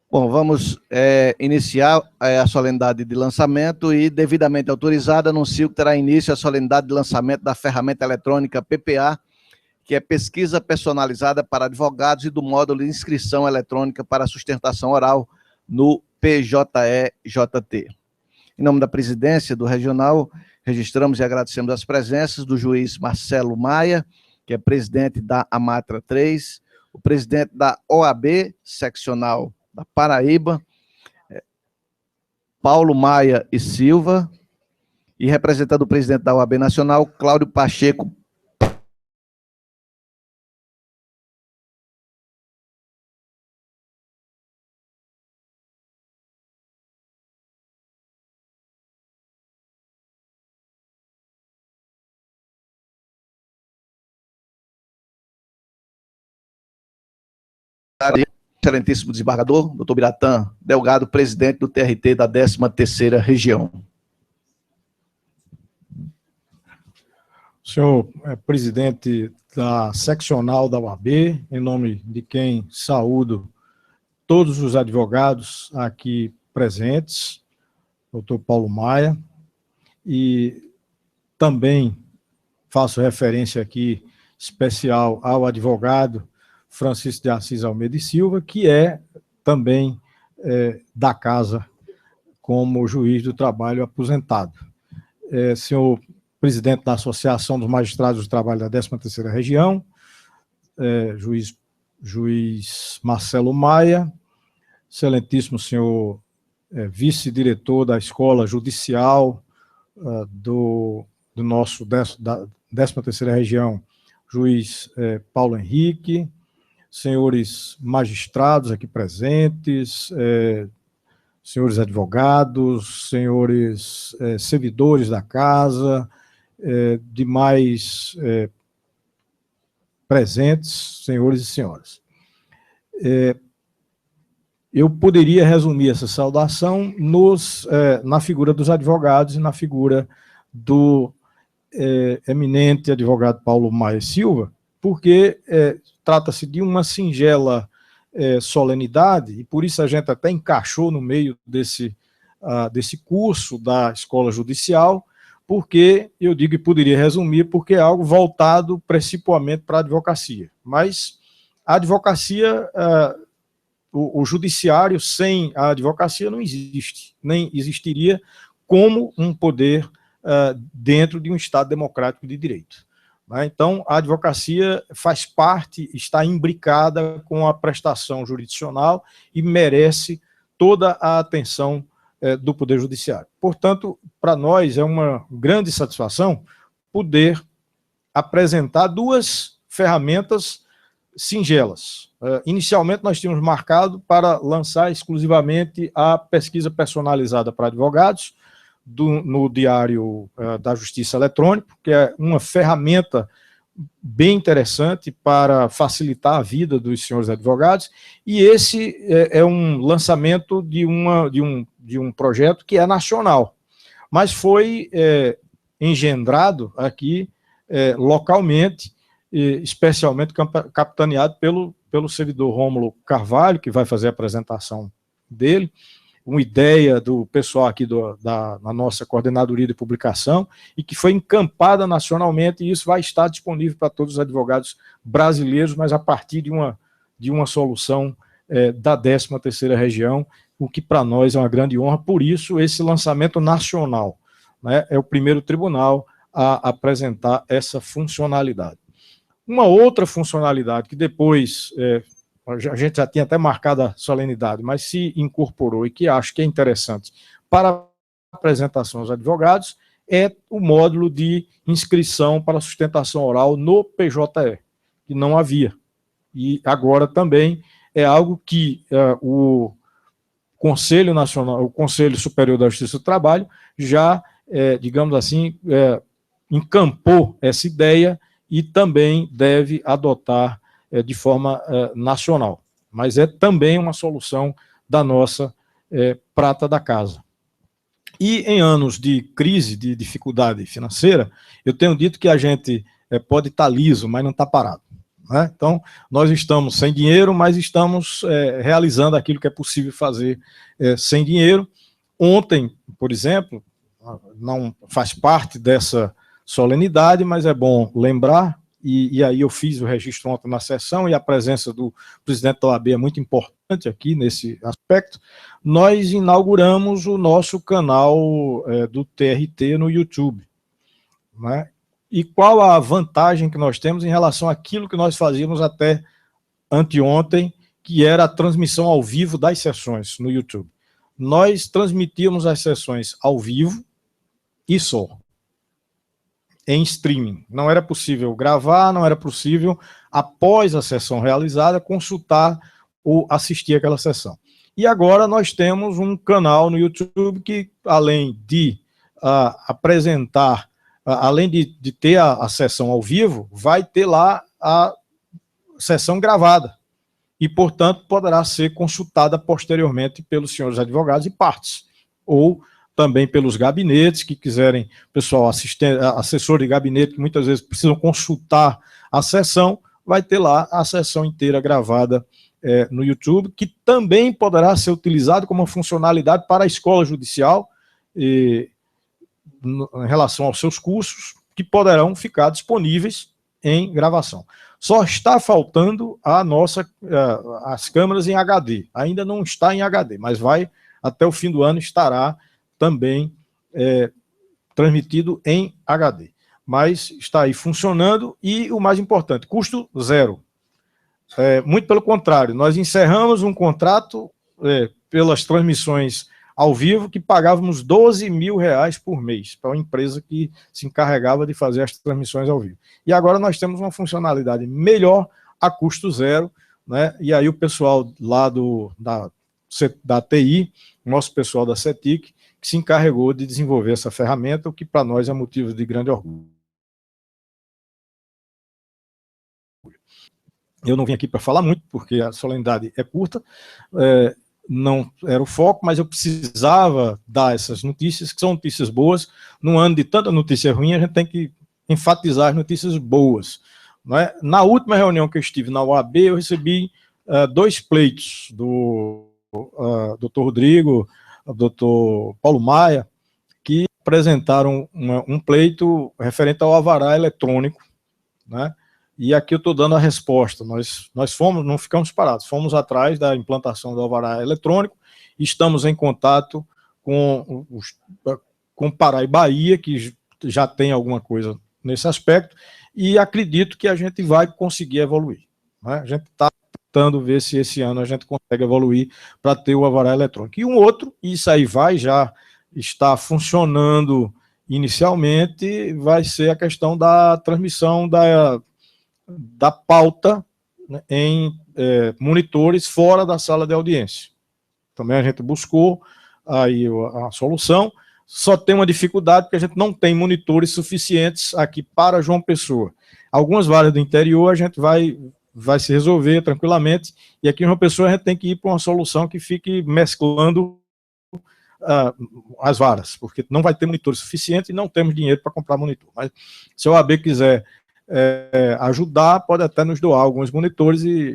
Bom, vamos iniciar a solenidade de lançamento e, devidamente autorizada, anuncio que terá início a solenidade de lançamento da ferramenta eletrônica PPA, que é Pesquisa Personalizada para Advogados, e do módulo de inscrição eletrônica para sustentação oral no PJE-JT. Em nome da presidência do Regional, registramos e agradecemos as presenças do juiz Marcelo Maia, que é presidente da Amatra 3, o presidente da OAB Seccional da Paraíba, Paulo Maia e Silva, e representando o presidente da OAB Nacional, Cláudio Pacheco. Excelentíssimo desembargador, doutor Biratã Delgado, presidente do TRT da 13ª Região. Senhor presidente da seccional da OAB, em nome de quem saúdo todos os advogados aqui presentes, doutor Paulo Maia, e também faço referência aqui especial ao advogado Francisco de Assis Almeida e Silva, que é também da casa como juiz do trabalho aposentado. Senhor presidente da Associação dos Magistrados do Trabalho da 13ª Região, juiz Marcelo Maia, excelentíssimo senhor vice-diretor da Escola Judicial do nosso da 13ª Região, juiz Paulo Henrique, senhores magistrados aqui presentes, senhores advogados, senhores servidores da casa, demais presentes, senhores e senhoras. Eu poderia resumir essa saudação na figura dos advogados e na figura do eminente advogado Paulo Maia Silva, porque trata-se de uma singela solenidade, e por isso a gente até encaixou no meio desse curso da Escola Judicial, porque eu digo que poderia resumir, porque é algo voltado principalmente para a advocacia. Mas a advocacia, o judiciário sem a advocacia não existe, nem existiria como um poder dentro de um Estado democrático de direito. Então, a advocacia faz parte, está imbricada com a prestação jurisdicional e merece toda a atenção do Poder Judiciário. Portanto, para nós é uma grande satisfação poder apresentar duas ferramentas singelas. Inicialmente, nós tínhamos marcado para lançar exclusivamente a pesquisa personalizada para advogados, no Diário da Justiça Eletrônico, que é uma ferramenta bem interessante para facilitar a vida dos senhores advogados, e esse é um lançamento de um projeto que é nacional, mas foi engendrado aqui localmente, especialmente capitaneado pelo servidor Rômulo Carvalho, que vai fazer a apresentação dele, uma ideia do pessoal aqui da nossa coordenadoria de publicação, e que foi encampada nacionalmente, e isso vai estar disponível para todos os advogados brasileiros, mas a partir de uma solução da 13ª Região, o que para nós é uma grande honra. Por isso, esse lançamento nacional, né, é o primeiro tribunal a apresentar essa funcionalidade. Uma outra funcionalidade que depois a gente já tinha até marcado a solenidade, mas se incorporou e que acho que é interessante para a apresentação aos advogados, é o módulo de inscrição para sustentação oral no PJE, que não havia. E agora também é algo que o Conselho Nacional, o Conselho Superior da Justiça do Trabalho já, digamos assim, encampou essa ideia e também deve adotar de forma nacional, mas é também uma solução da nossa prata da casa. E em anos de crise, de dificuldade financeira, eu tenho dito que a gente pode estar liso, mas não está parado. né? Então, nós estamos sem dinheiro, mas estamos realizando aquilo que é possível fazer sem dinheiro. Ontem, por exemplo, não faz parte dessa solenidade, mas é bom lembrar, e aí eu fiz o registro ontem na sessão, e a presença do presidente da OAB é muito importante aqui nesse aspecto. Nós inauguramos o nosso canal do TRT no YouTube, né? E qual a vantagem que nós temos em relação àquilo que nós fazíamos até anteontem, que era a transmissão ao vivo das sessões no YouTube? Nós transmitíamos as sessões ao vivo e só, em streaming. Não era possível gravar, não era possível, após a sessão realizada, consultar ou assistir aquela sessão. E agora nós temos um canal no YouTube que, além de apresentar, além de ter a sessão ao vivo, vai ter lá a sessão gravada. E, portanto, poderá ser consultada posteriormente pelos senhores advogados e partes, ou também pelos gabinetes que quiserem, pessoal, assessor de gabinete, que muitas vezes precisam consultar a sessão, vai ter lá a sessão inteira gravada no YouTube, que também poderá ser utilizado como funcionalidade para a escola judicial, em relação aos seus cursos, que poderão ficar disponíveis em gravação. Só está faltando as câmeras em HD. Ainda não está em HD, mas até o fim do ano estará também transmitido em HD. Mas está aí funcionando e, o mais importante, custo zero. Muito pelo contrário, nós encerramos um contrato pelas transmissões ao vivo que pagávamos R$12 mil por mês para uma empresa que se encarregava de fazer as transmissões ao vivo. E agora nós temos uma funcionalidade melhor a custo zero, né? E aí o pessoal lá da TI, nosso pessoal da CETIC, que se encarregou de desenvolver essa ferramenta, o que para nós é motivo de grande orgulho. Eu não vim aqui para falar muito, porque a solenidade é curta, não era o foco, mas eu precisava dar essas notícias, que são notícias boas. Num ano de tanta notícia ruim, a gente tem que enfatizar as notícias boas, não é? Na última reunião que eu estive na OAB, eu recebi 2 pleitos do Dr. Rodrigo, do Dr. Paulo Maia, que apresentaram um pleito referente ao alvará eletrônico, né? E aqui eu estou dando a resposta. Nós não ficamos parados, fomos atrás da implantação do alvará eletrônico, estamos em contato com Pará e Bahia, que já tem alguma coisa nesse aspecto, e acredito que a gente vai conseguir evoluir, né? A gente está tentando ver se esse ano a gente consegue evoluir para ter o alvará eletrônico. E um outro, isso aí já está funcionando inicialmente, vai ser a questão da transmissão da pauta, né, em monitores fora da sala de audiência. Também a gente buscou aí a solução, só tem uma dificuldade, porque a gente não tem monitores suficientes aqui para João Pessoa. Algumas varas do interior a gente vai se resolver tranquilamente, e aqui em João Pessoa a gente tem que ir para uma solução que fique mesclando as varas, porque não vai ter monitores suficientes e não temos dinheiro para comprar monitor. Mas se a OAB quiser ajudar, pode até nos doar alguns monitores e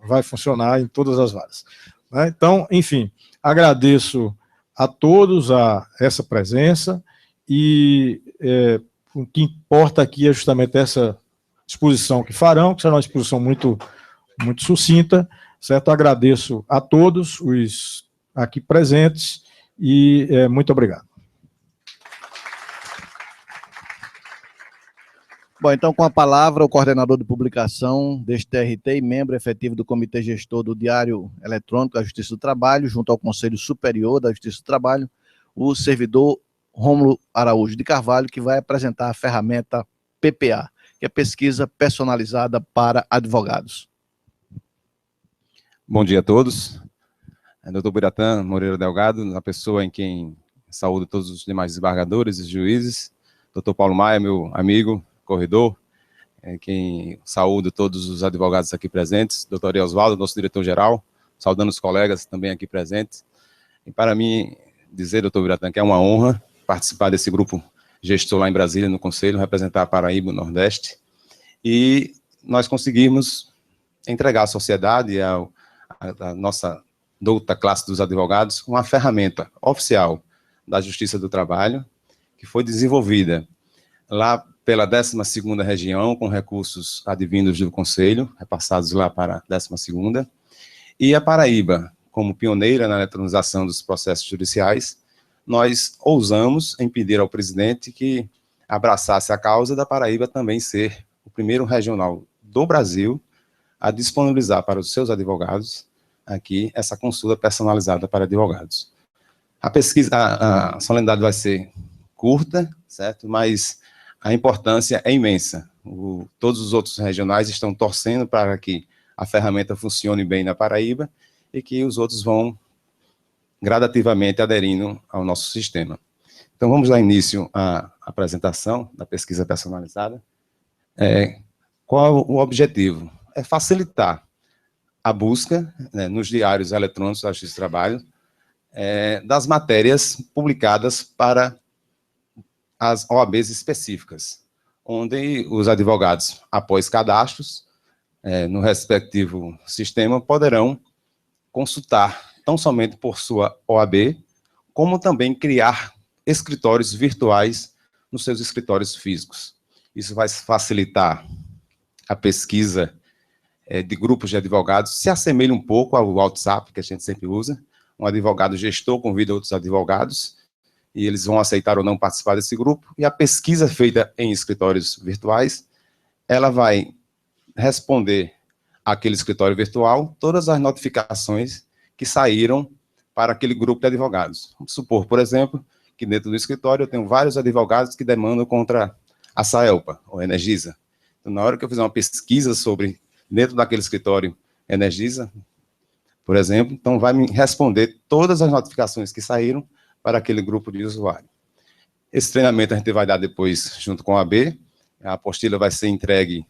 vai funcionar em todas as varas, né? Então, enfim, agradeço a todos essa presença e o que importa aqui é justamente essa exposição que farão, que será uma exposição muito, muito sucinta, certo? Agradeço a todos os aqui presentes e muito obrigado. Bom, então, com a palavra, o coordenador de publicação deste TRT e membro efetivo do Comitê Gestor do Diário Eletrônico da Justiça do Trabalho, junto ao Conselho Superior da Justiça do Trabalho, o servidor Rômulo Araújo de Carvalho, que vai apresentar a ferramenta PPA, que é Pesquisa Personalizada para Advogados. Bom dia a todos. Dr. Biratã Moreira Delgado, a pessoa em quem saúdo todos os demais desembargadores e juízes. Dr. Paulo Maia, meu amigo, corredor, quem saúdo todos os advogados aqui presentes, doutor Oswaldo, nosso diretor-geral, saudando os colegas também aqui presentes. E para mim dizer, doutor Biratã, que é uma honra participar desse grupo gestor lá em Brasília, no Conselho, representar a Paraíba, o Nordeste, e nós conseguimos entregar à sociedade, à nossa douta classe dos advogados, uma ferramenta oficial da Justiça do Trabalho, que foi desenvolvida lá pela 12ª região, com recursos advindos do Conselho, repassados lá para a 12ª, e a Paraíba, como pioneira na eletronização dos processos judiciais, nós ousamos em pedir ao presidente que abraçasse a causa da Paraíba também ser o primeiro regional do Brasil a disponibilizar para os seus advogados aqui essa consulta personalizada para advogados. A pesquisa, a solenidade vai ser curta, certo? Mas a importância é imensa. Todos os outros regionais estão torcendo para que a ferramenta funcione bem na Paraíba e que os outros vão gradativamente aderindo ao nosso sistema. Então, vamos dar início à apresentação da pesquisa personalizada. Qual o objetivo? É facilitar a busca, né, nos diários eletrônicos da Justiça do Trabalho, das matérias publicadas para as OABs específicas, onde os advogados, após cadastros, no respectivo sistema, poderão consultar, não somente por sua OAB, como também criar escritórios virtuais nos seus escritórios físicos. Isso vai facilitar a pesquisa de grupos de advogados, se assemelha um pouco ao WhatsApp, que a gente sempre usa. Um advogado gestor convida outros advogados, e eles vão aceitar ou não participar desse grupo, e a pesquisa feita em escritórios virtuais, ela vai responder àquele escritório virtual todas as notificações que saíram para aquele grupo de advogados. Vamos supor, por exemplo, que dentro do escritório eu tenho vários advogados que demandam contra a Saelpa, ou Energisa. Então, na hora que eu fizer uma pesquisa sobre, dentro daquele escritório Energisa, por exemplo, então vai me responder todas as notificações que saíram para aquele grupo de usuário. Esse treinamento a gente vai dar depois junto com a AB, a apostila vai ser entregue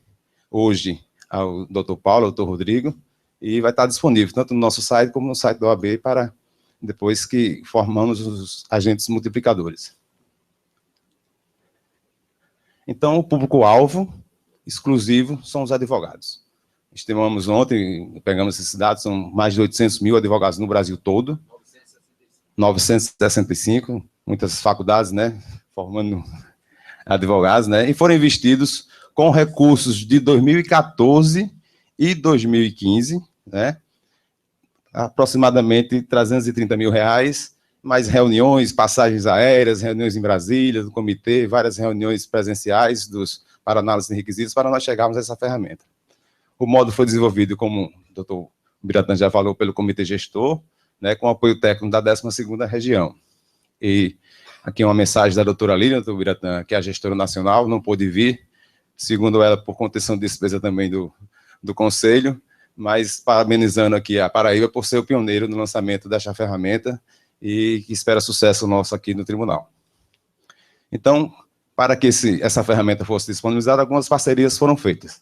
hoje ao Dr. Paulo, ao Dr. Rodrigo, e vai estar disponível tanto no nosso site como no site da OAB para depois que formamos os agentes multiplicadores. Então, o público-alvo exclusivo são os advogados. Estimamos ontem, pegamos esses dados, são mais de 800 mil advogados no Brasil todo, 965, muitas faculdades, né, formando advogados, né, e foram investidos com recursos de 2014 e 2015, né, aproximadamente R$330 mil, mais reuniões, passagens aéreas, reuniões em Brasília, do comitê, várias reuniões presenciais para análise de requisitos, para nós chegarmos a essa ferramenta. O módulo foi desenvolvido, como o doutor Biratã já falou, pelo comitê gestor, né, com apoio técnico da 12ª região. E aqui uma mensagem da doutora Lília, doutor Biratã, que é a gestora nacional, não pôde vir, segundo ela, por contenção de despesa também do Conselho, mas parabenizando aqui a Paraíba por ser o pioneiro no lançamento desta ferramenta e que espera sucesso nosso aqui no tribunal. Então, para que essa ferramenta fosse disponibilizada, algumas parcerias foram feitas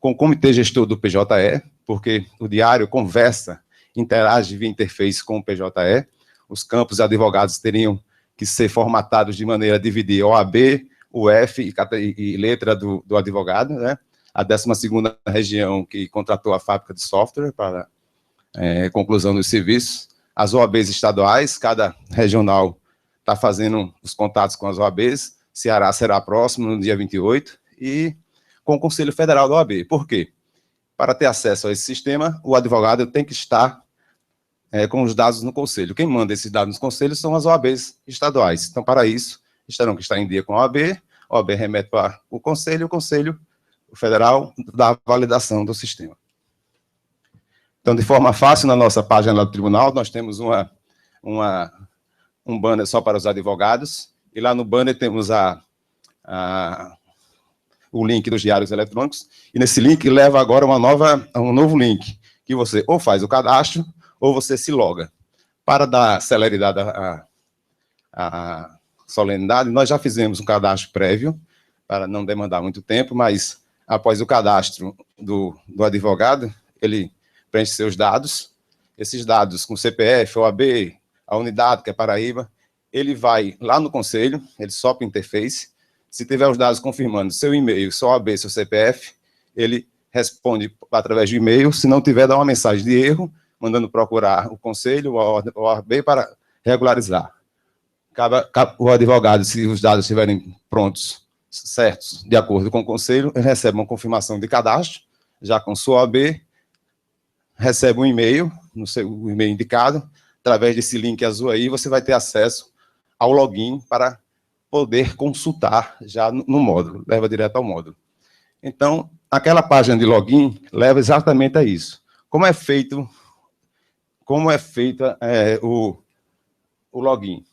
com o comitê gestor do PJE, porque o diário conversa, interage via interface com o PJE, os campos de advogados teriam que ser formatados de maneira a dividir OAB, UF e letra do advogado, né? A 12ª região que contratou a fábrica de software para conclusão dos serviços, as OABs estaduais, cada regional está fazendo os contatos com as OABs, Ceará será próximo, no dia 28, e com o Conselho Federal da OAB. Por quê? Para ter acesso a esse sistema, o advogado tem que estar com os dados no Conselho. Quem manda esses dados no Conselho são as OABs estaduais. Então, para isso, terão que estar em dia com a OAB remete para o Conselho Federal dá a validação do sistema. Então, de forma fácil, na nossa página do tribunal, nós temos um banner só para os advogados, e lá no banner temos o link dos diários eletrônicos, e nesse link leva agora um novo link, que você ou faz o cadastro, ou você se loga. Para dar celeridade à solenidade, nós já fizemos um cadastro prévio, para não demandar muito tempo, mas após o cadastro do advogado, ele preenche seus dados, esses dados com CPF, OAB, a unidade, que é Paraíba, ele vai lá no Conselho, ele sopra a interface, se tiver os dados confirmando seu e-mail, sua OAB, seu CPF, ele responde através de e-mail. Se não tiver, dá uma mensagem de erro, mandando procurar o conselho, o OAB, para regularizar. Cabe o advogado, se os dados estiverem prontos, certos, de acordo com o conselho, ele recebe uma confirmação de cadastro, já com sua OAB, recebe um e-mail, no seu e-mail indicado, através desse link azul aí, você vai ter acesso ao login para poder consultar já no módulo, leva direto ao módulo. Então, aquela página de login leva exatamente a isso. Como é feito o login?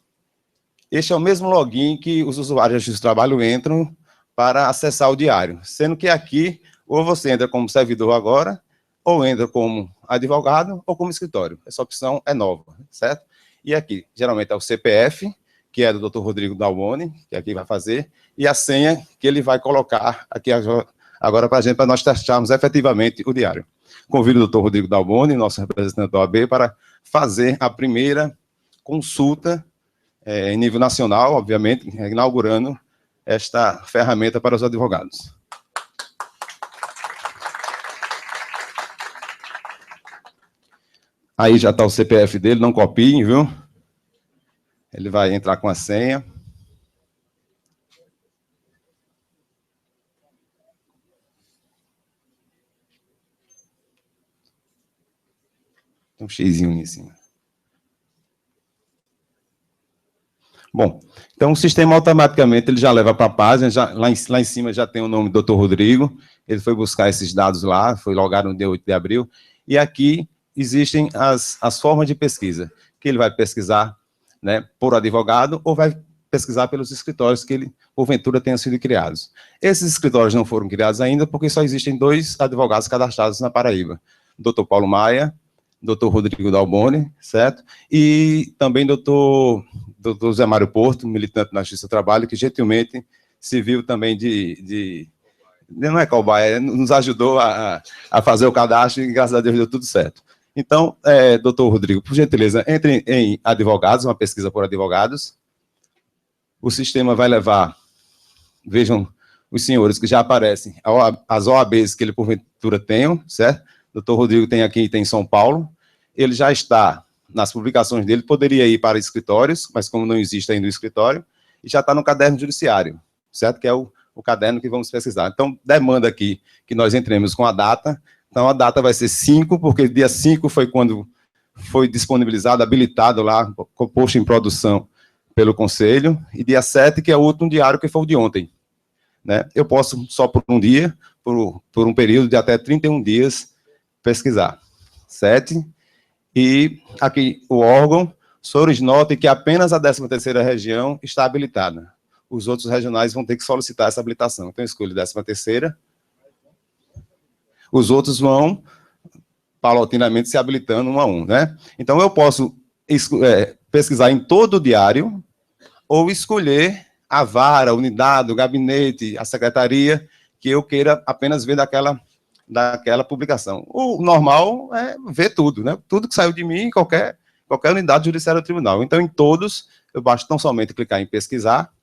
Este é o mesmo login que os usuários de trabalho entram para acessar o diário, sendo que aqui, ou você entra como servidor agora, ou entra como advogado, ou como escritório. Essa opção é nova, certo? E aqui, geralmente, é o CPF, que é do Dr. Rodrigo Dalboni, que aqui vai fazer, e a senha que ele vai colocar aqui agora para a gente, para nós testarmos efetivamente o diário. Convido o Dr. Rodrigo Dalboni, nosso representante da OAB, para fazer a primeira consulta em nível nacional, obviamente, inaugurando esta ferramenta para os advogados. Aí já está o CPF dele, não copiem, viu? Ele vai entrar com a senha. Tem um xizinho em cima. Bom, então o sistema automaticamente ele já leva para a página, lá em cima já tem o nome do Dr. Rodrigo, ele foi buscar esses dados lá, foi logado no dia 8 de abril, e aqui existem as formas de pesquisa, que ele vai pesquisar, né, por advogado ou vai pesquisar pelos escritórios que ele, porventura, tenha sido criados. Esses escritórios não foram criados ainda porque só existem 2 advogados cadastrados na Paraíba, Dr. Paulo Maia, Dr. Rodrigo Dalboni, certo? E também Dr. Zé Mário Porto, militante na Justiça do Trabalho, que gentilmente se viu também não é cobaia, nos ajudou a fazer o cadastro e, graças a Deus, deu tudo certo. Então, doutor Rodrigo, por gentileza, entre em advogados, uma pesquisa por advogados. O sistema vai levar, vejam os senhores que já aparecem, as OABs que ele, porventura, tenham, certo? Doutor Rodrigo tem aqui, tem em São Paulo. Ele já está nas publicações dele, poderia ir para escritórios, mas como não existe ainda o escritório, e já está no caderno judiciário, certo? Que é o caderno que vamos pesquisar. Então, demanda aqui que nós entremos com a data. Então, a data vai ser 5, porque dia 5 foi quando foi disponibilizado, habilitado lá, posto em produção pelo Conselho, e dia 7, que é o último diário, que foi o de ontem. Né? Eu posso, só por um dia, por um período de até 31 dias, pesquisar. 7. E aqui o órgão, os senhores notem que apenas a 13ª região está habilitada. Os outros regionais vão ter que solicitar essa habilitação. Então, eu escolho 13ª. Os outros vão, paulatinamente, se habilitando um a um, né? Então, eu posso pesquisar em todo o diário ou escolher a vara, a unidade, o gabinete, a secretaria, que eu queira apenas ver daquela publicação. O normal é ver tudo, né? Tudo que saiu de mim, qualquer unidade judiciária do tribunal. Então, em todos, eu basta tão somente clicar em pesquisar.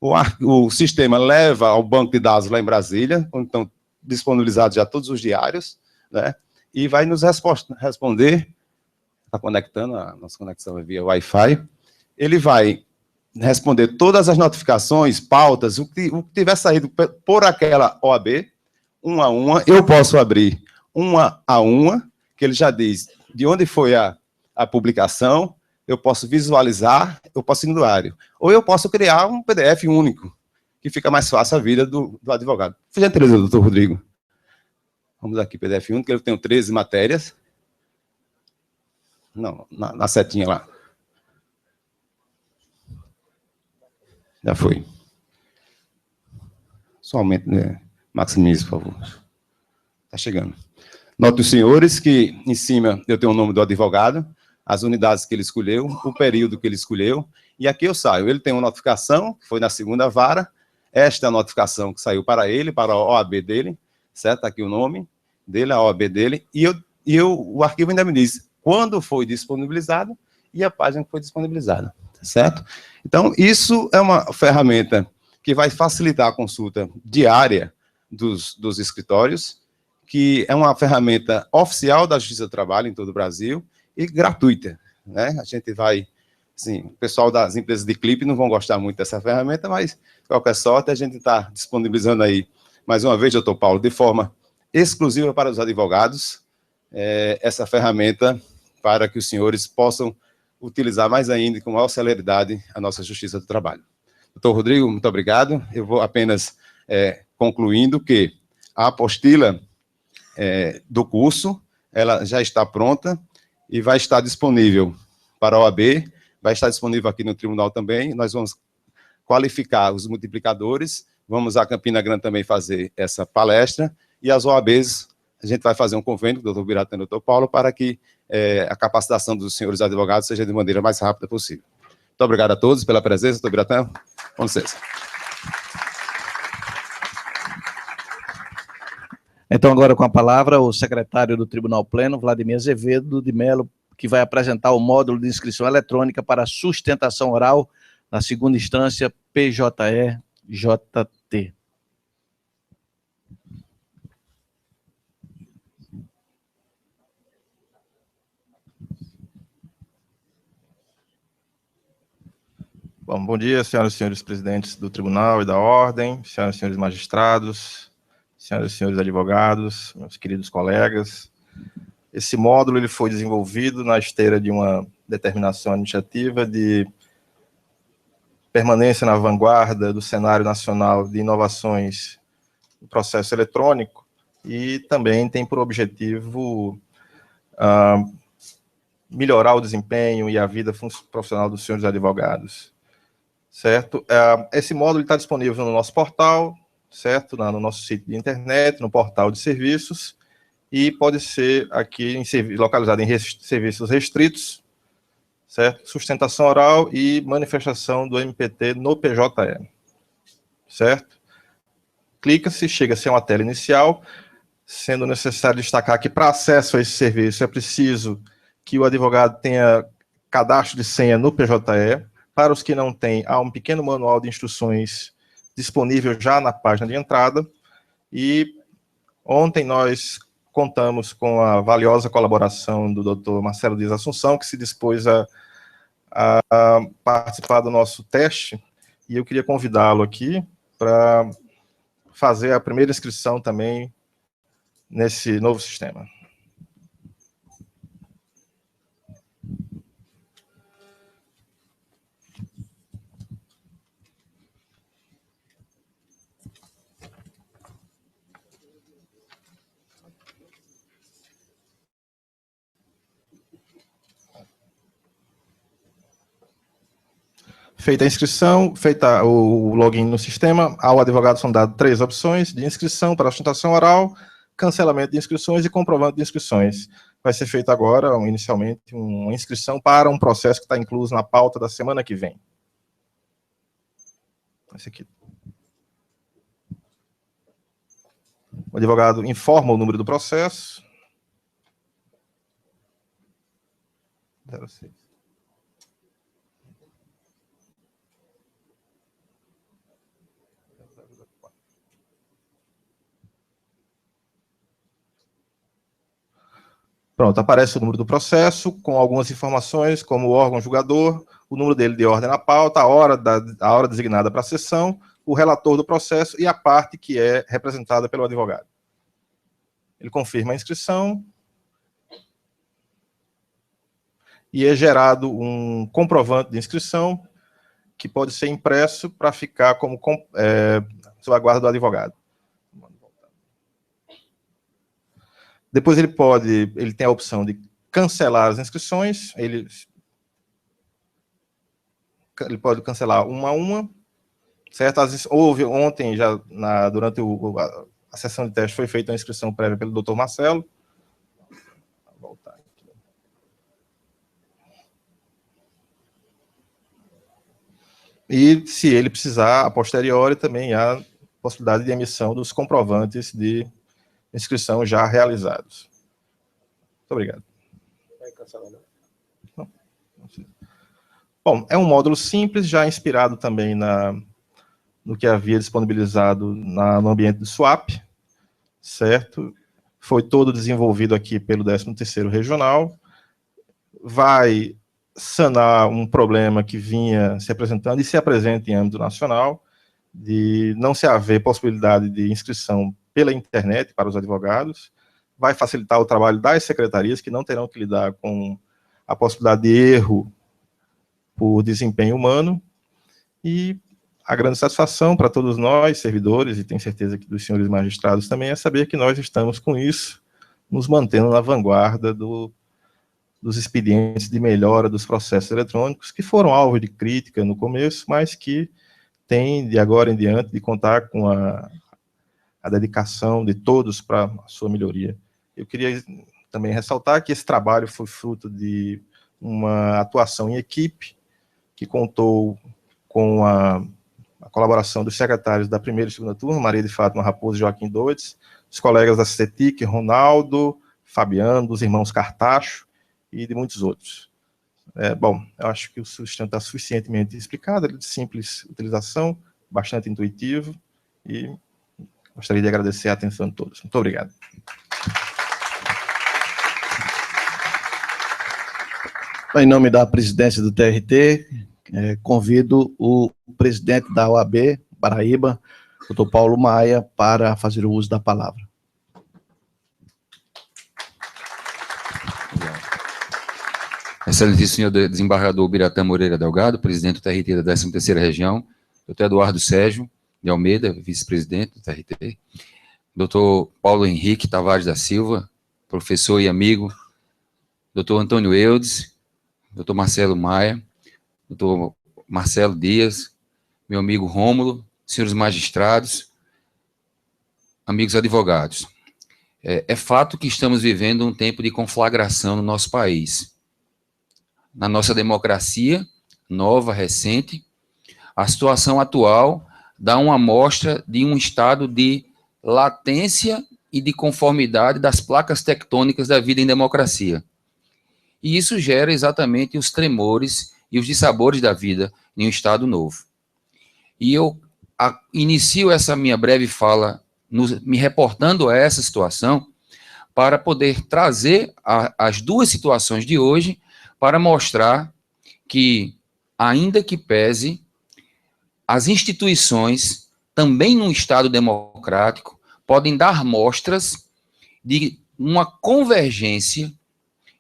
O sistema leva ao banco de dados lá em Brasília, onde estão disponibilizados já todos os diários, né? E vai nos responder, está conectando, a nossa conexão é via Wi-Fi, ele vai responder todas as notificações, pautas, o que tiver saído por aquela OAB, uma a uma. Eu posso abrir uma a uma, que ele já diz de onde foi a publicação, eu posso visualizar, eu posso ir no diário. Ou eu posso criar um PDF único, que fica mais fácil a vida do advogado. Por gentileza, doutor Rodrigo. Vamos aqui, PDF único, que eu tenho 13 matérias. Não, na setinha lá. Já foi. Só aumenta, né? Maximize, por favor. Está chegando. Note os senhores que em cima eu tenho o nome do advogado, as unidades que ele escolheu, o período que ele escolheu, e aqui eu saio. Ele tem uma notificação, que foi na 2ª vara, esta é a notificação que saiu para ele, para a OAB dele, certo? Aqui o nome dele, a OAB dele, e o arquivo ainda me diz quando foi disponibilizado e a página que foi disponibilizada, certo? Então, isso é uma ferramenta que vai facilitar a consulta diária dos escritórios, que é uma ferramenta oficial da Justiça do Trabalho em todo o Brasil e gratuita, né? A gente vai, assim, o pessoal das empresas de clipe não vão gostar muito dessa ferramenta, mas, qualquer sorte, a gente está disponibilizando aí, mais uma vez, doutor Paulo, de forma exclusiva para os advogados, essa ferramenta para que os senhores possam utilizar mais ainda e com maior celeridade a nossa Justiça do Trabalho. Doutor Rodrigo, muito obrigado. Eu vou apenas concluindo que a apostila do curso, ela já está pronta e vai estar disponível para a OAB, vai estar disponível aqui no tribunal também. Nós vamos qualificar os multiplicadores, vamos a Campina Grande também fazer essa palestra, e as OABs, a gente vai fazer um convênio com o doutor Biratã e o doutor Paulo para que a capacitação dos senhores advogados seja de maneira mais rápida possível. Muito obrigado a todos pela presença, doutor Biratã. Com licença. Então, agora com a palavra, o secretário do Tribunal Pleno, Vladimir Azevedo de Melo, que vai apresentar o módulo de inscrição eletrônica para sustentação oral na segunda instância PJE-JT. Bom dia, senhoras e senhores presidentes do Tribunal e da Ordem, senhoras e senhores magistrados, senhoras e senhores advogados, meus queridos colegas. Esse módulo ele foi desenvolvido na esteira de uma determinação administrativa de permanência na vanguarda do cenário nacional de inovações no processo eletrônico e também tem por objetivo melhorar o desempenho e a vida profissional dos senhores advogados. Certo? Esse módulo está disponível no nosso portal, certo? No nosso sítio de internet, no portal de serviços, e pode ser aqui localizado em serviços restritos, certo? Sustentação oral e manifestação do MPT no PJE, certo? Clica-se, chega-se a uma tela inicial, sendo necessário destacar que para acesso a esse serviço é preciso que o advogado tenha cadastro de senha no PJE. Para os que não têm, há um pequeno manual de instruções disponível já na página de entrada, e ontem nós contamos com a valiosa colaboração do Dr. Marcelo Dias Assunção, que se dispôs a participar do nosso teste, e eu queria convidá-lo aqui para fazer a primeira inscrição também nesse novo sistema. Feita a inscrição, feita o login no sistema, ao advogado são dadas 3 opções de inscrição para sustentação oral, cancelamento de inscrições e comprovante de inscrições. Vai ser feita agora, inicialmente, uma inscrição para um processo que está incluso na pauta da semana que vem. Esse aqui. O advogado informa o número do processo. 06. Pronto, aparece o número do processo, com algumas informações, como o órgão julgador, o número dele de ordem na pauta, a hora designada para a sessão, o relator do processo e a parte que é representada pelo advogado. Ele confirma a inscrição e é gerado um comprovante de inscrição que pode ser impresso para ficar como sob a guarda do advogado. Depois ele tem a opção de cancelar as inscrições, ele pode cancelar uma a uma, certo? Houve ontem, durante a sessão de teste, foi feita a inscrição prévia pelo doutor Marcelo. Vou voltar aqui. E, se ele precisar, a posteriori, também há possibilidade de emissão dos comprovantes de inscrição já realizados. Muito obrigado. Vai cancelar, não? Bom, é um módulo simples, já inspirado também no que havia disponibilizado no ambiente do SWAP, certo? foi todo desenvolvido aqui pelo 13º Regional, vai sanar um problema que vinha se apresentando e se apresenta em âmbito nacional, de não se haver possibilidade de inscrição pela internet para os advogados, vai facilitar o trabalho das secretarias, que não terão que lidar com a possibilidade de erro por desempenho humano, e a grande satisfação para todos nós, servidores, e tenho certeza que dos senhores magistrados também, é saber que nós estamos com isso, nos mantendo na vanguarda dos expedientes de melhora dos processos eletrônicos, que foram alvo de crítica no começo, mas que tem, de agora em diante, de contar com a dedicação de todos para a sua melhoria. Eu queria também ressaltar que esse trabalho foi fruto de uma atuação em equipe, que contou com a colaboração dos secretários da primeira e segunda turma, Maria de Fátima Raposo e Joaquim Doides, os colegas da CETIC, Ronaldo, Fabiano, dos irmãos Cartacho e de muitos outros. Bom, eu acho que o sistema está suficientemente explicado, ele é de simples utilização, bastante intuitivo, e gostaria de agradecer a atenção de todos. Muito obrigado. Em nome da presidência do TRT, convido o presidente da OAB Paraíba, doutor Paulo Maia, para fazer o uso da palavra. Excelentíssimo senhor desembargador Ubiratã Moreira Delgado, presidente do TRT da 13ª Região, doutor Eduardo Sérgio de Almeida, vice-presidente do TRT, doutor Paulo Henrique Tavares da Silva, professor e amigo, doutor Antônio Eudes, doutor Marcelo Maia, doutor Marcelo Dias, meu amigo Rômulo, senhores magistrados, amigos advogados. É fato que estamos vivendo um tempo de conflagração no nosso país. Na nossa democracia, nova, recente, a situação atual dá uma amostra de um estado de latência e de conformidade das placas tectônicas da vida em democracia. E isso gera exatamente os tremores e os dissabores da vida em um estado novo. E eu inicio essa minha breve fala me reportando a essa situação para poder trazer as duas situações de hoje para mostrar que, ainda que pese, as instituições, também num Estado democrático, podem dar mostras de uma convergência,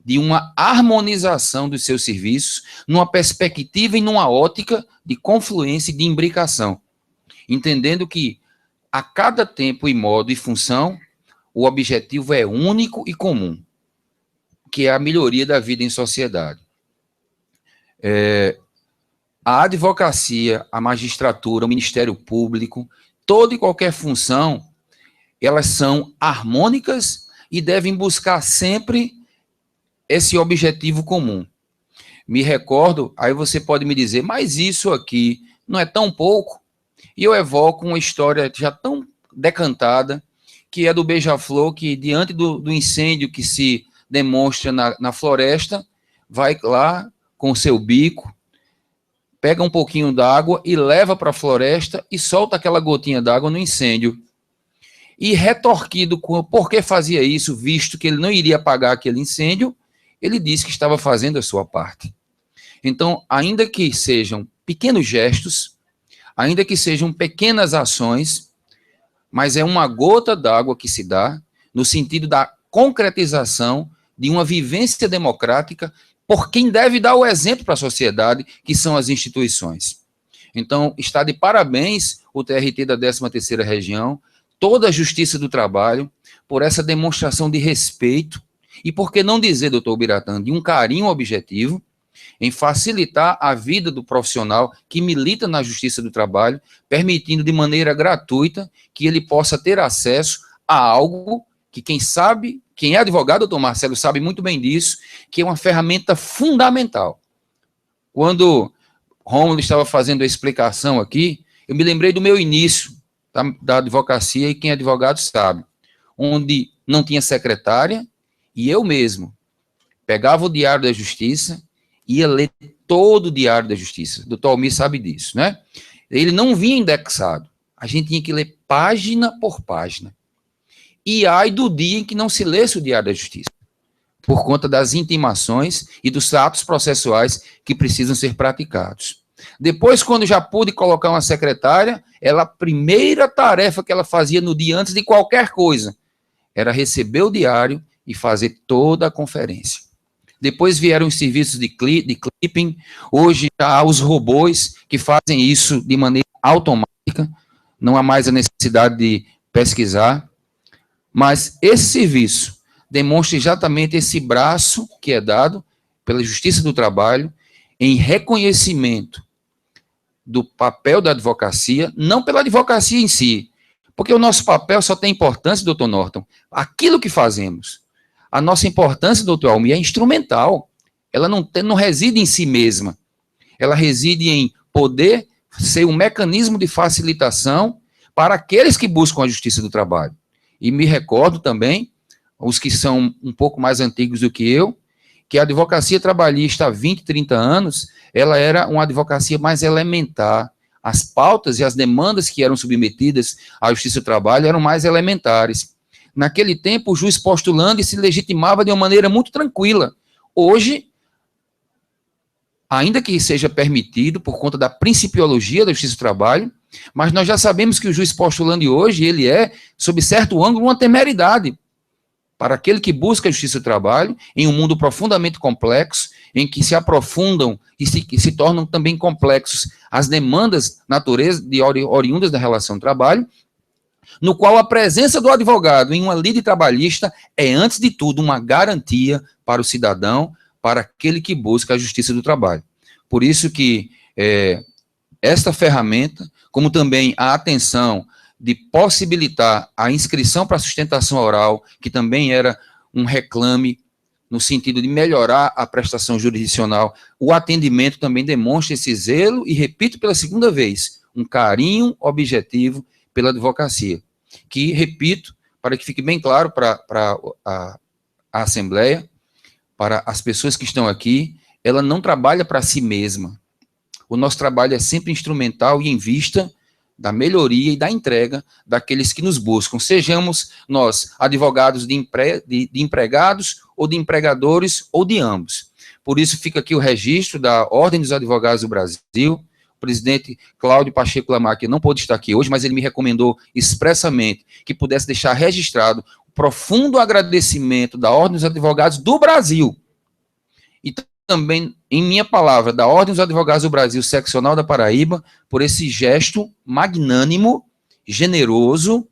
de uma harmonização dos seus serviços, numa perspectiva e numa ótica de confluência e de imbricação, entendendo que, a cada tempo e modo e função, o objetivo é único e comum, que é a melhoria da vida em sociedade. A advocacia, a magistratura, o Ministério Público, toda e qualquer função, elas são harmônicas e devem buscar sempre esse objetivo comum. Me recordo, aí você pode me dizer, mas isso aqui não é tão pouco? E eu evoco uma história já tão decantada, que é do Beija-Flor, que diante do incêndio que se demonstra na floresta, vai lá com o seu bico, pega um pouquinho d'água e leva para a floresta e solta aquela gotinha d'água no incêndio. E retorquido com por que fazia isso, visto que ele não iria apagar aquele incêndio, ele disse que estava fazendo a sua parte. Então, ainda que sejam pequenos gestos, ainda que sejam pequenas ações, mas é uma gota d'água que se dá no sentido da concretização de uma vivência democrática por quem deve dar o exemplo para a sociedade, que são as instituições. Então, está de parabéns o TRT da 13ª Região, toda a Justiça do Trabalho, por essa demonstração de respeito e, por que não dizer, doutor Ubiratã, de um carinho objetivo em facilitar a vida do profissional que milita na Justiça do Trabalho, permitindo de maneira gratuita que ele possa ter acesso a algo que quem é advogado, doutor Marcelo, sabe muito bem disso, que é uma ferramenta fundamental. Quando Rômulo estava fazendo a explicação aqui, eu me lembrei do meu início da advocacia, e quem é advogado sabe, onde não tinha secretária, e eu mesmo pegava o Diário da Justiça, ia ler todo o Diário da Justiça. O doutor Almir sabe disso, né? Ele não vinha indexado. A gente tinha que ler página por página. e ai do dia em que não se lesse o Diário da Justiça, por conta das intimações e dos atos processuais que precisam ser praticados. Depois, quando já pude colocar uma secretária, a primeira tarefa que ela fazia no dia antes de qualquer coisa era receber o diário e fazer toda a conferência. Depois vieram os serviços de clipping, hoje já há os robôs que fazem isso de maneira automática, não há mais a necessidade de pesquisar, mas esse serviço demonstra exatamente esse braço que é dado pela Justiça do Trabalho em reconhecimento do papel da advocacia, não pela advocacia em si, porque o nosso papel só tem importância, doutor Norton, aquilo que fazemos. A nossa importância, doutor Almir, é instrumental. Ela não reside em si mesma. Ela reside em poder ser um mecanismo de facilitação para aqueles que buscam a justiça do trabalho. E me recordo também, os que são um pouco mais antigos do que eu, que a advocacia trabalhista há 20, 30 anos, ela era uma advocacia mais elementar. As pautas e as demandas que eram submetidas à Justiça do Trabalho eram mais elementares. Naquele tempo, o juiz postulando e se legitimava de uma maneira muito tranquila. Hoje, ainda que seja permitido por conta da principiologia da Justiça do Trabalho, mas nós já sabemos que o juiz postulando de hoje, ele é, sob certo ângulo, uma temeridade para aquele que busca a Justiça do Trabalho em um mundo profundamente complexo, em que se aprofundam e se tornam também complexos as demandas natureza oriundas da relação de trabalho, no qual a presença do advogado em uma lide trabalhista é, antes de tudo, uma garantia para o cidadão, para aquele que busca a justiça do trabalho. Por isso que esta ferramenta, como também a atenção de possibilitar a inscrição para sustentação oral, que também era um reclame no sentido de melhorar a prestação jurisdicional, o atendimento também demonstra esse zelo e, repito pela segunda vez, um carinho objetivo pela advocacia, que, repito, para que fique bem claro para a Assembleia, para as pessoas que estão aqui, ela não trabalha para si mesma. O nosso trabalho é sempre instrumental e em vista da melhoria e da entrega daqueles que nos buscam, sejamos nós advogados de empregados ou de empregadores ou de ambos. Por isso fica aqui o registro da Ordem dos Advogados do Brasil. O presidente Cláudio Pacheco Lamarck não pôde estar aqui hoje, mas ele me recomendou expressamente que pudesse deixar registrado o profundo agradecimento da Ordem dos Advogados do Brasil e também, em minha palavra, da Ordem dos Advogados do Brasil, seccional da Paraíba, por esse gesto magnânimo, generoso,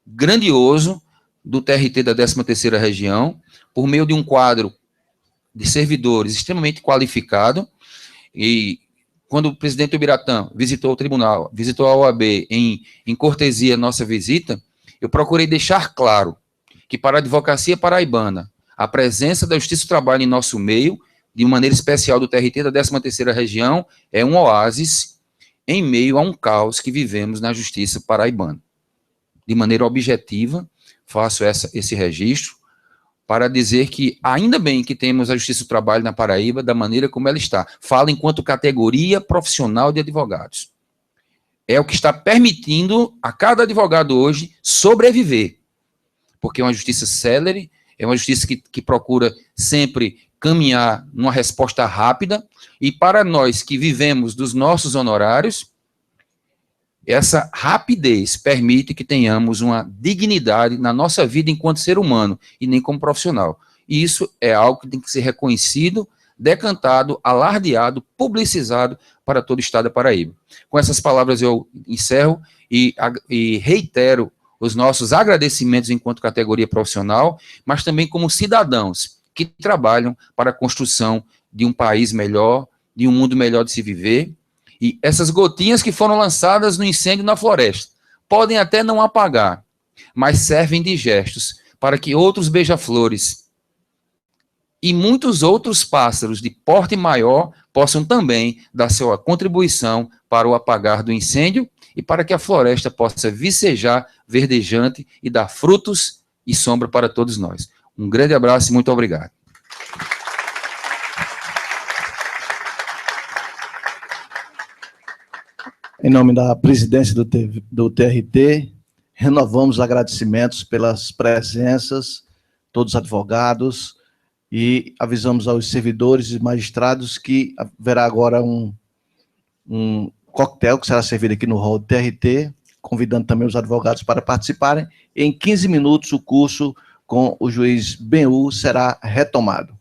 grandioso do TRT da 13ª Região, por meio de um quadro de servidores extremamente qualificado. E quando o presidente Ubiratã visitou o tribunal, visitou a OAB em cortesia nossa visita, eu procurei deixar claro que para a advocacia paraibana, a presença da Justiça do Trabalho em nosso meio, de maneira especial do TRT da 13ª Região, é um oásis em meio a um caos que vivemos na Justiça paraibana. De maneira objetiva, faço esse registro para dizer que, ainda bem que temos a Justiça do Trabalho na Paraíba da maneira como ela está. Falo enquanto categoria profissional de advogados. É o que está permitindo a cada advogado hoje sobreviver, porque é uma justiça célere, é uma justiça que procura sempre caminhar numa resposta rápida, e para nós que vivemos dos nossos honorários, essa rapidez permite que tenhamos uma dignidade na nossa vida enquanto ser humano, e nem como profissional. E isso é algo que tem que ser reconhecido, decantado, alardeado, publicizado para todo o estado da Paraíba. Com essas palavras eu encerro e reitero os nossos agradecimentos enquanto categoria profissional, mas também como cidadãos que trabalham para a construção de um país melhor, de um mundo melhor de se viver. E essas gotinhas que foram lançadas no incêndio na floresta podem até não apagar, mas servem de gestos para que outros beija-flores e muitos outros pássaros de porte maior possam também dar sua contribuição para o apagar do incêndio e para que a floresta possa vicejar verdejante e dar frutos e sombra para todos nós. Um grande abraço e muito obrigado. Em nome da presidência do TRT, renovamos agradecimentos pelas presenças, todos os advogados, e avisamos aos servidores e magistrados que haverá agora um coquetel que será servido aqui no hall do TRT, convidando também os advogados para participarem. Em 15 minutos, o curso com o juiz Benhu será retomado.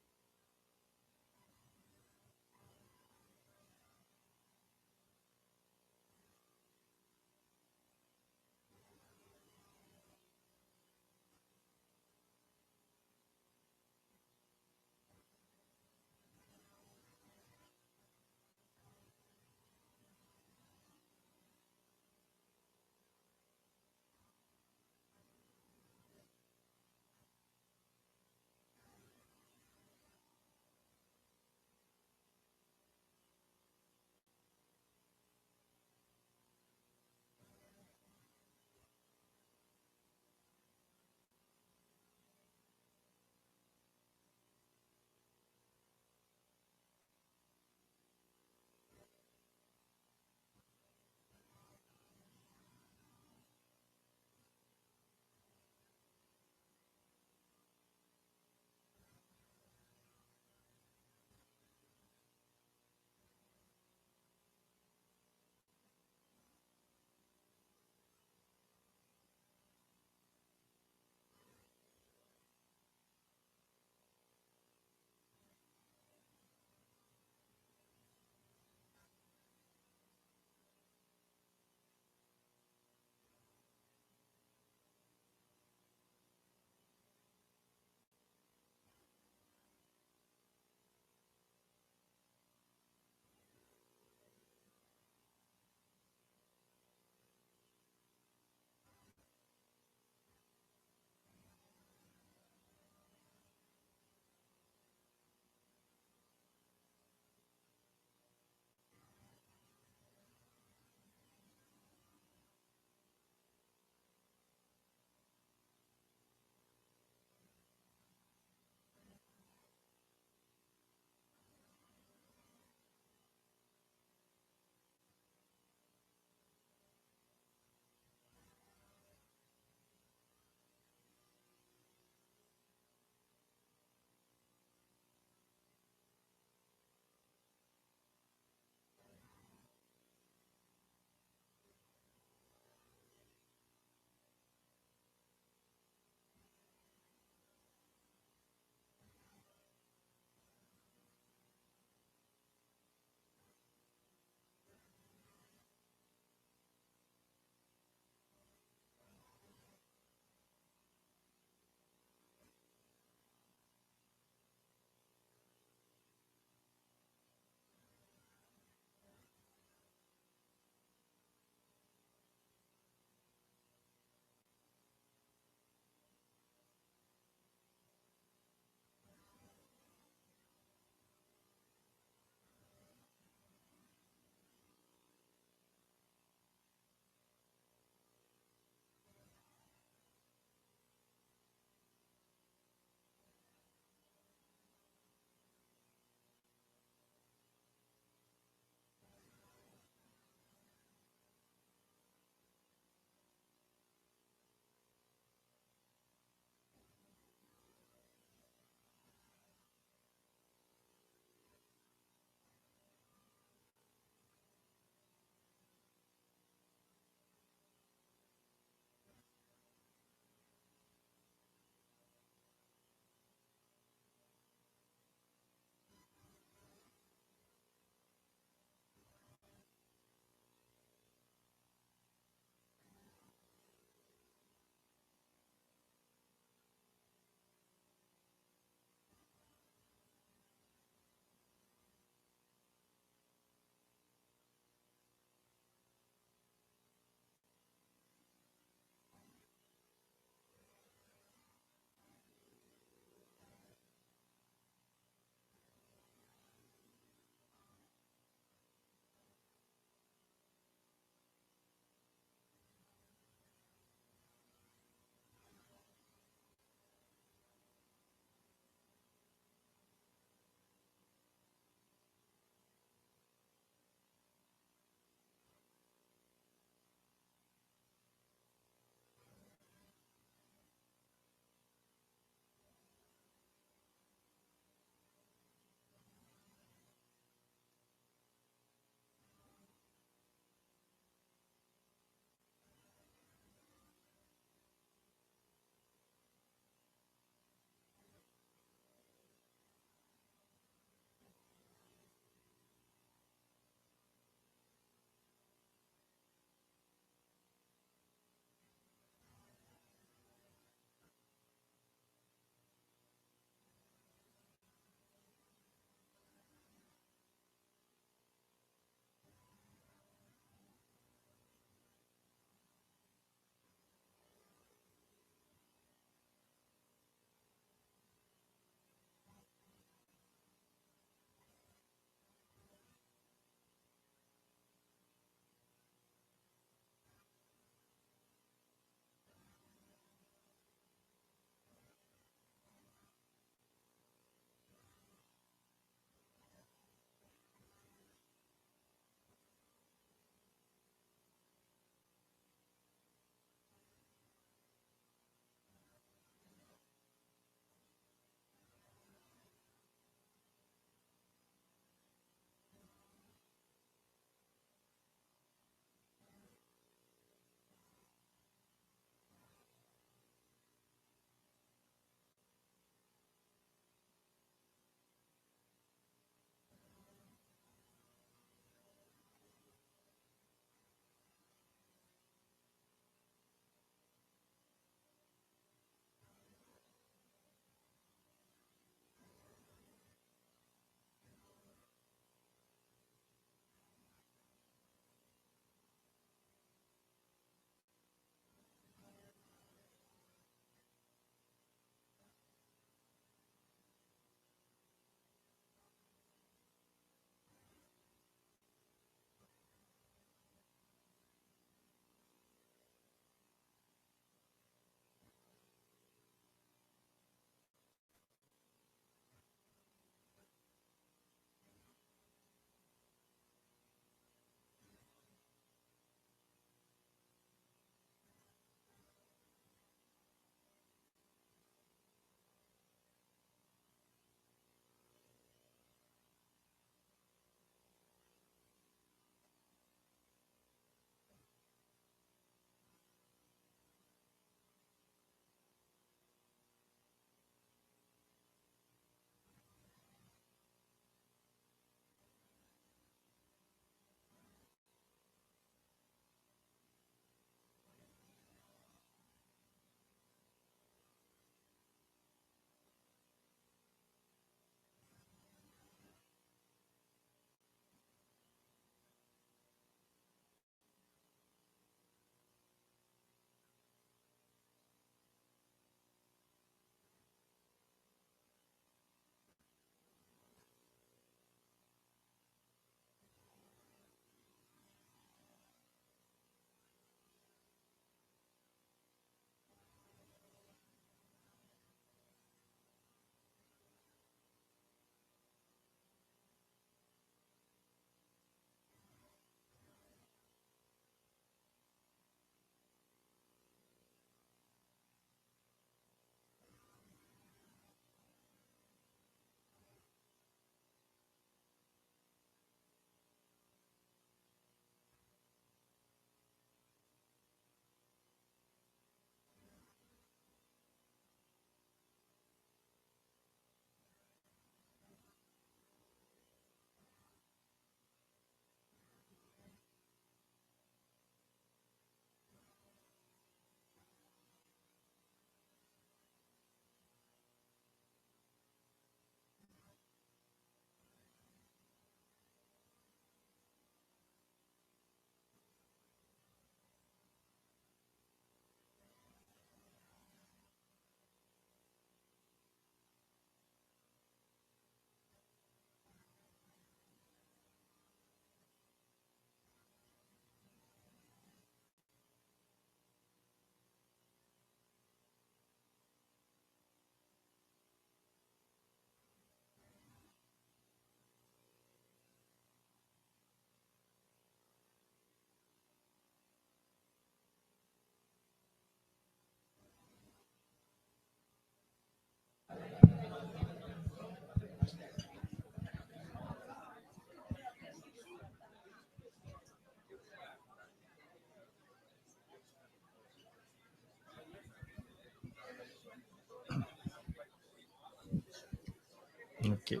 Ok.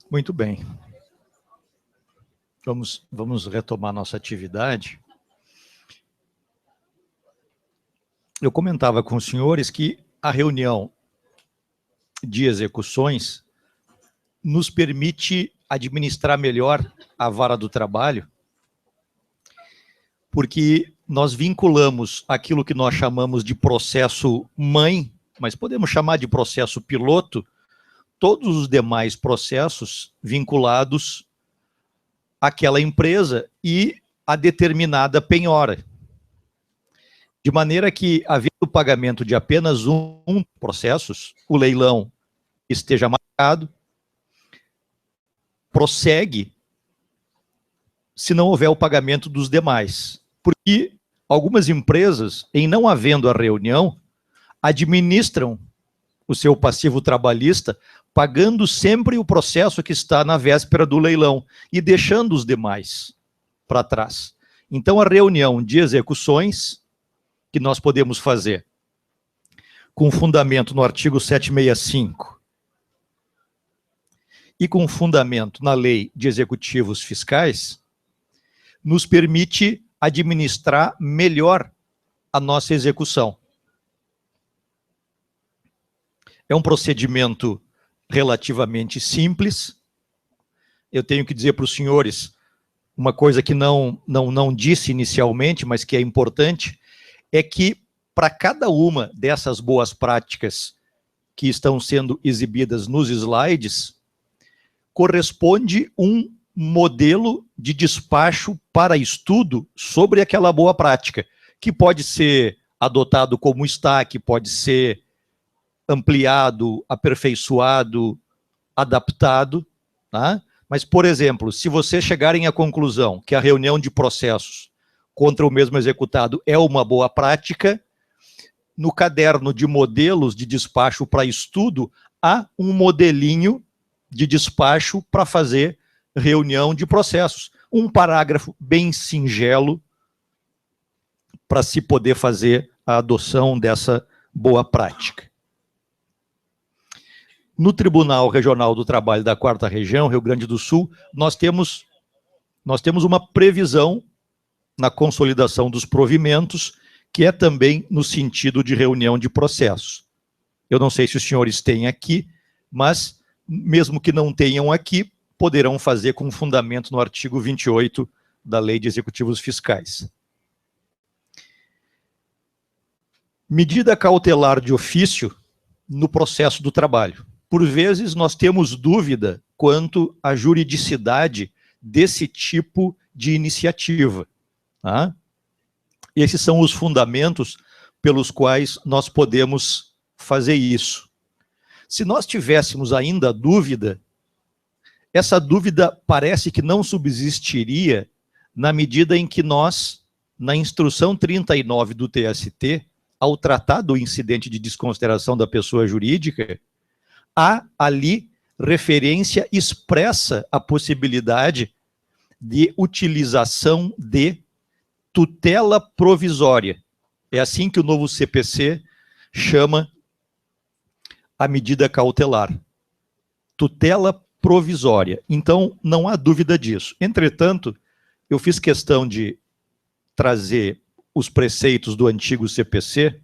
Muito bem. Vamos retomar nossa atividade. Eu comentava com os senhores que a reunião de execuções nos permite administrar melhor a vara do trabalho, porque nós vinculamos aquilo que nós chamamos de processo mãe, mas podemos chamar de processo piloto, todos os demais processos vinculados àquela empresa e a determinada penhora. De maneira que, havendo o pagamento de apenas um processos, o leilão esteja marcado, prossegue se não houver o pagamento dos demais. Porque algumas empresas, em não havendo a reunião, administram o seu passivo trabalhista, pagando sempre o processo que está na véspera do leilão e deixando os demais para trás. Então, a reunião de execuções que nós podemos fazer com fundamento no artigo 765 e com fundamento na Lei de Executivos Fiscais, nos permite administrar melhor a nossa execução. É um procedimento relativamente simples. Eu tenho que dizer para os senhores uma coisa que não disse inicialmente, mas que é importante, é que para cada uma dessas boas práticas que estão sendo exibidas nos slides, corresponde um modelo de despacho para estudo sobre aquela boa prática, que pode ser adotado como está, que pode ser ampliado, aperfeiçoado, adaptado, tá? Mas, por exemplo, se vocês chegarem à conclusão que a reunião de processos contra o mesmo executado é uma boa prática, no caderno de modelos de despacho para estudo, há um modelinho de despacho para fazer reunião de processos. Um parágrafo bem singelo para se poder fazer a adoção dessa boa prática. No Tribunal Regional do Trabalho da 4ª Região, Rio Grande do Sul, nós temos uma previsão na consolidação dos provimentos, que é também no sentido de reunião de processos. Eu não sei se os senhores têm aqui, mas mesmo que não tenham aqui, poderão fazer com fundamento no artigo 28 da Lei de Executivos Fiscais. Medida cautelar de ofício no processo do trabalho. Por vezes, nós temos dúvida quanto à juridicidade desse tipo de iniciativa. Tá? Esses são os fundamentos pelos quais nós podemos fazer isso. Se nós tivéssemos ainda dúvida, essa dúvida parece que não subsistiria na medida em que nós, na instrução 39 do TST, ao tratar do incidente de desconsideração da pessoa jurídica, há ali referência expressa à possibilidade de utilização de tutela provisória. É assim que o novo CPC chama a medida cautelar. Tutela provisória. Então, não há dúvida disso. Entretanto, eu fiz questão de trazer os preceitos do antigo CPC,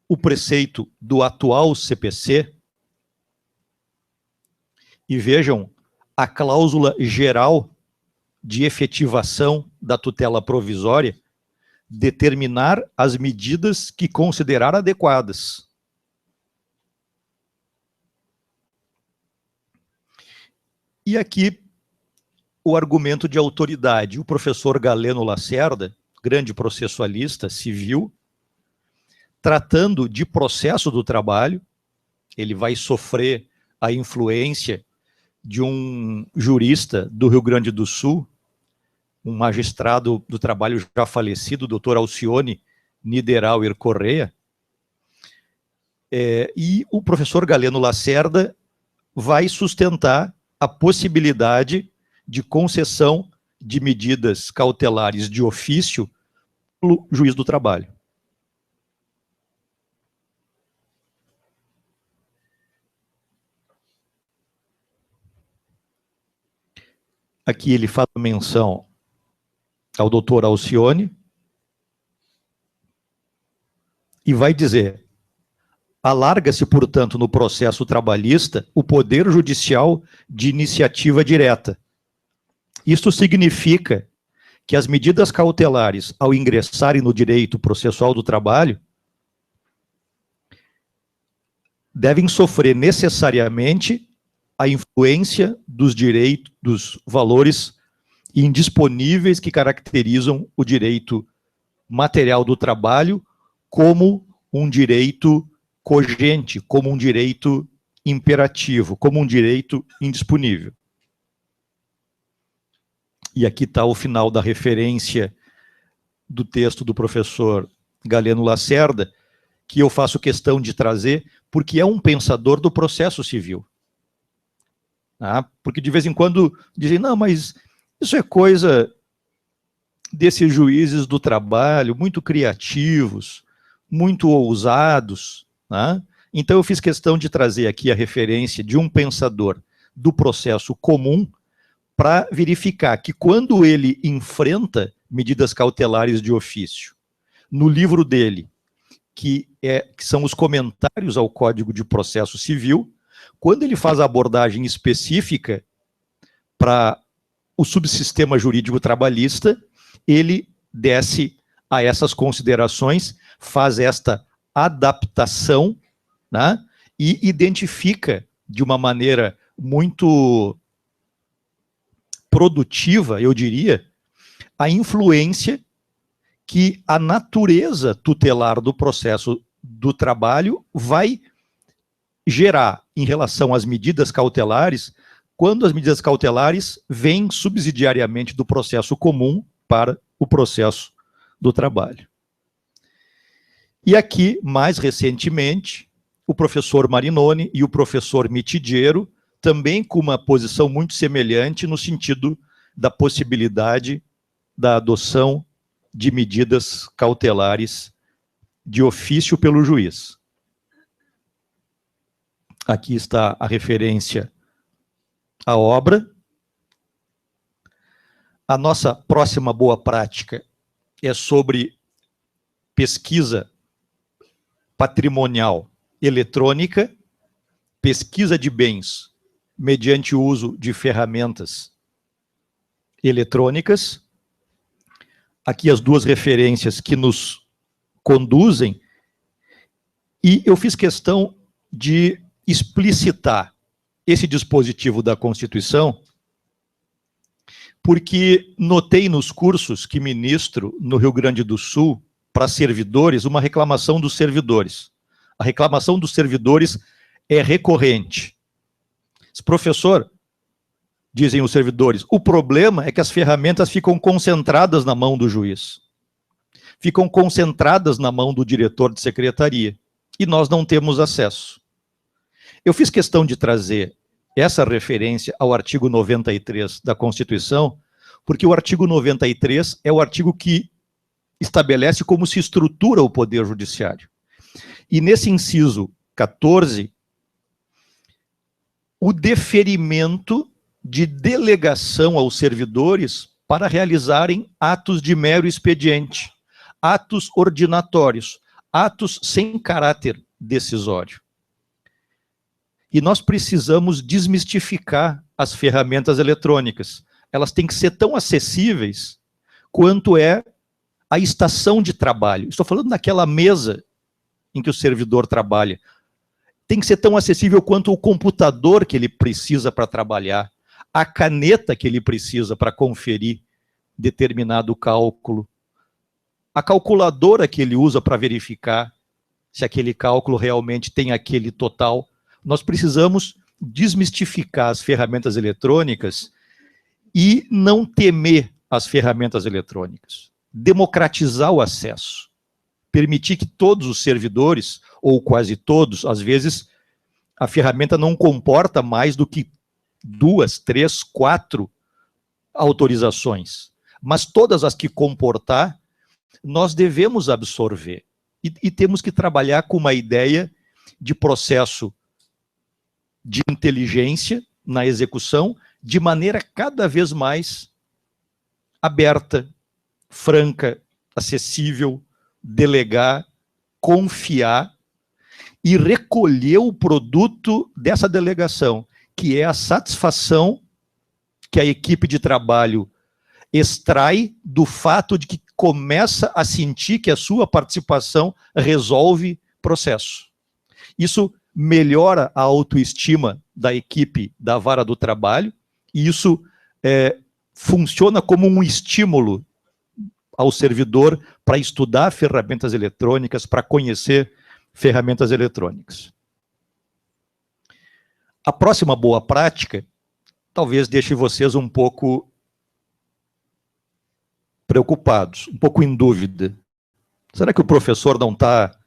o preceito do atual CPC, e vejam a cláusula geral de efetivação da tutela provisória, determinar as medidas que considerar adequadas. E aqui o argumento de autoridade. O professor Galeno Lacerda, grande processualista civil, tratando de processo do trabalho, ele vai sofrer a influência de um jurista do Rio Grande do Sul, um magistrado do trabalho já falecido, doutor Alcione Niederauer Correia, e o professor Galeno Lacerda vai sustentar a possibilidade de concessão de medidas cautelares de ofício pelo juiz do trabalho. Aqui ele faz menção ao doutor Alcione e vai dizer: alarga-se, portanto, no processo trabalhista o poder judicial de iniciativa direta. Isto significa que as medidas cautelares, ao ingressarem no direito processual do trabalho, devem sofrer necessariamente a influência dos direitos, dos valores indisponíveis que caracterizam o direito material do trabalho como um direito cogente, como um direito imperativo, como um direito indisponível. E aqui está o final da referência do texto do professor Galeno Lacerda, que eu faço questão de trazer, porque é um pensador do processo civil. Porque de vez em quando dizem, não, mas isso é coisa desses juízes do trabalho, muito criativos, muito ousados. Então eu fiz questão de trazer aqui a referência de um pensador do processo comum para verificar que quando ele enfrenta medidas cautelares de ofício, no livro dele, que são os comentários ao Código de Processo Civil, quando ele faz a abordagem específica para o subsistema jurídico trabalhista, ele desce a essas considerações, faz esta adaptação, e identifica de uma maneira muito produtiva, eu diria, a influência que a natureza tutelar do processo do trabalho vai gerar em relação às medidas cautelares, quando as medidas cautelares vêm subsidiariamente do processo comum para o processo do trabalho. E aqui, mais recentemente, o professor Marinoni e o professor Mitidiero, também com uma posição muito semelhante no sentido da possibilidade da adoção de medidas cautelares de ofício pelo juiz. Aqui está a referência à obra. A nossa próxima boa prática é sobre pesquisa patrimonial eletrônica, pesquisa de bens mediante o uso de ferramentas eletrônicas. Aqui as duas referências que nos conduzem, e eu fiz questão de explicitar esse dispositivo da Constituição, porque notei nos cursos que ministro no Rio Grande do Sul para servidores uma reclamação dos servidores. A reclamação dos servidores é recorrente. Professor, dizem os servidores, o problema é que as ferramentas ficam concentradas na mão do juiz. Ficam concentradas na mão do diretor de secretaria. E nós não temos acesso. Eu fiz questão de trazer essa referência ao artigo 93 da Constituição, porque o artigo 93 é o artigo que estabelece como se estrutura o Poder Judiciário. E nesse inciso 14, o deferimento de delegação aos servidores para realizarem atos de mero expediente, atos ordinatórios, atos sem caráter decisório. E nós precisamos desmistificar as ferramentas eletrônicas. Elas têm que ser tão acessíveis quanto é a estação de trabalho. Estou falando daquela mesa em que o servidor trabalha. Tem que ser tão acessível quanto o computador que ele precisa para trabalhar, a caneta que ele precisa para conferir determinado cálculo, a calculadora que ele usa para verificar se aquele cálculo realmente tem aquele total. Nós precisamos desmistificar as ferramentas eletrônicas e não temer as ferramentas eletrônicas. Democratizar o acesso. Permitir que todos os servidores, ou quase todos, às vezes, a ferramenta não comporta mais do que 2, 3, 4 autorizações. Mas todas as que comportar, nós devemos absorver. E temos que trabalhar com uma ideia de processo de inteligência na execução, de maneira cada vez mais aberta, franca, acessível, delegar, confiar e recolher o produto dessa delegação, que é a satisfação que a equipe de trabalho extrai do fato de que começa a sentir que a sua participação resolve processo. Isso melhora a autoestima da equipe da vara do trabalho, e isso funciona como um estímulo ao servidor para estudar ferramentas eletrônicas, para conhecer ferramentas eletrônicas. A próxima boa prática talvez deixe vocês um pouco preocupados, um pouco em dúvida. Será que o professor não está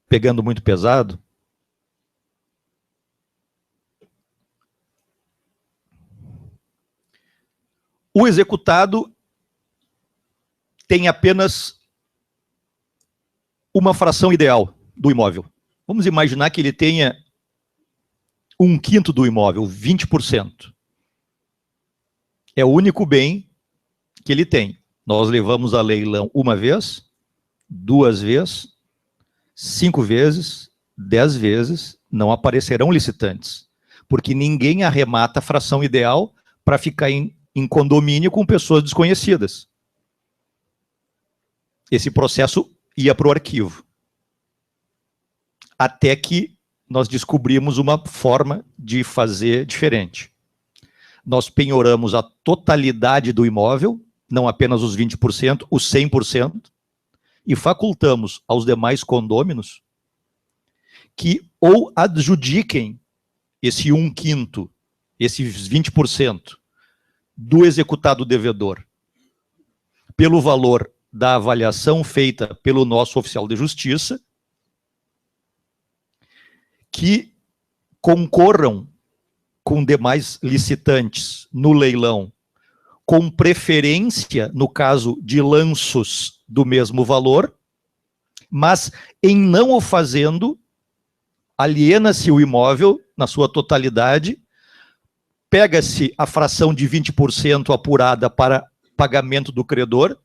pegando muito pesado? O executado tem apenas uma fração ideal do imóvel. Vamos imaginar que ele tenha 1/5 do imóvel, 20%. É o único bem que ele tem. Nós levamos a leilão uma vez, 2 vezes, 5 vezes, 10 vezes, não aparecerão licitantes, porque ninguém arremata a fração ideal para ficar em condomínio com pessoas desconhecidas. Esse processo ia para o arquivo. Até que nós descobrimos uma forma de fazer diferente. Nós penhoramos a totalidade do imóvel, não apenas os 20%, os 100%, e facultamos aos demais condôminos que ou adjudiquem esse 1/5, esses 20%, do executado devedor, pelo valor da avaliação feita pelo nosso oficial de justiça, que concorram com demais licitantes no leilão, com preferência no caso de lanços do mesmo valor, mas em não o fazendo, aliena-se o imóvel na sua totalidade, pega-se a fração de 20% apurada para pagamento do credor